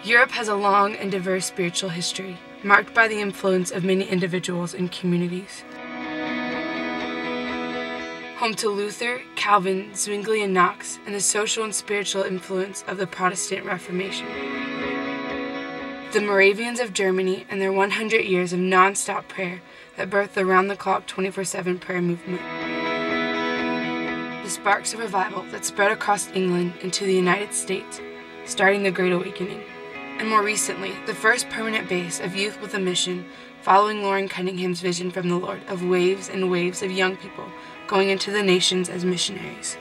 Europe has a long and diverse spiritual history, marked by the influence of many individuals and communities. Home to Luther, Calvin, Zwingli, and Knox, and the social and spiritual influence of the Protestant Reformation. The Moravians of Germany and their 100 years of non-stop prayer that birthed the round-the-clock 24/7 prayer movement. The sparks of revival that spread across England into the United States, starting the Great Awakening. And more recently, the first permanent base of youth with a mission, following Lauren Cunningham's vision from the Lord of waves and waves of young people going into the nations as missionaries.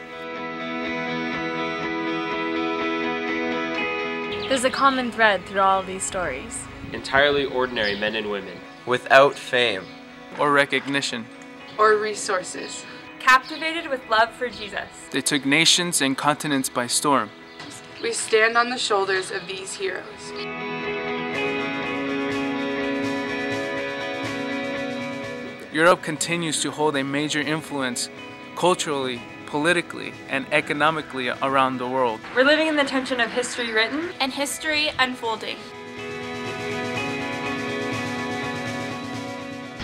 There's a common thread through all of these stories. Entirely ordinary men and women. Without fame. Or recognition. Or resources. Captivated with love for Jesus. They took nations and continents by storm. We stand on the shoulders of these heroes. Europe continues to hold a major influence culturally, politically, and economically around the world. We're living in the tension of history written and history unfolding.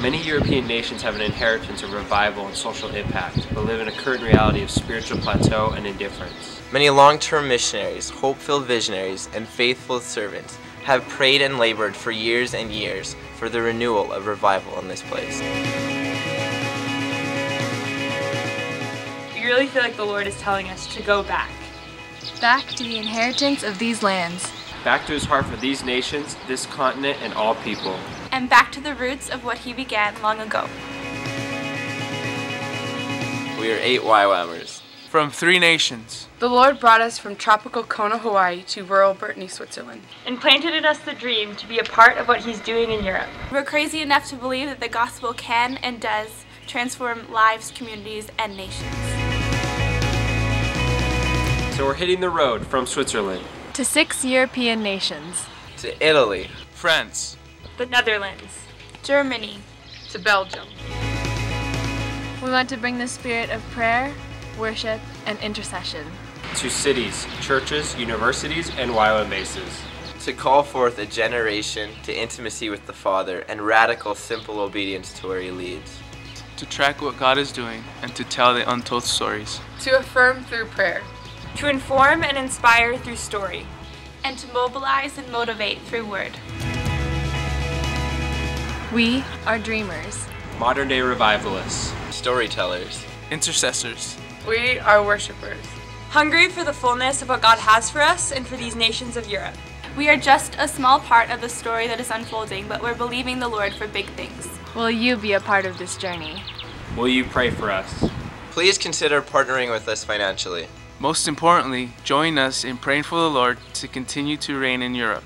Many European nations have an inheritance of revival and social impact, but live in a current reality of spiritual plateau and indifference. Many long-term missionaries, hope-filled visionaries, and faithful servants have prayed and labored for years and years for the renewal of revival in this place. We really feel like the Lord is telling us to go back. Back to the inheritance of these lands. Back to his heart for these nations, this continent, and all people. And back to the roots of what he began long ago. We are 8 YWAMers. From 3 nations. The Lord brought us from tropical Kona, Hawaii to rural Brittany, Switzerland. And planted in us the dream to be a part of what he's doing in Europe. We're crazy enough to believe that the gospel can and does transform lives, communities, and nations. So we're hitting the road from Switzerland to 6 European nations. To Italy. France. The Netherlands. Germany. To Belgium. We want to bring the spirit of prayer, worship, and intercession. To cities, churches, universities, and YWAM bases. To call forth a generation to intimacy with the Father and radical, simple obedience to where he leads. To track what God is doing and to tell the untold stories. To affirm through prayer. To inform and inspire through story. And to mobilize and motivate through word. We are dreamers. Modern-day revivalists. Storytellers. Intercessors. We are worshipers. Hungry for the fullness of what God has for us and for these nations of Europe. We are just a small part of the story that is unfolding, but we're believing the Lord for big things. Will you be a part of this journey? Will you pray for us? Please consider partnering with us financially. Most importantly, join us in praying for the Lord to continue to reign in Europe.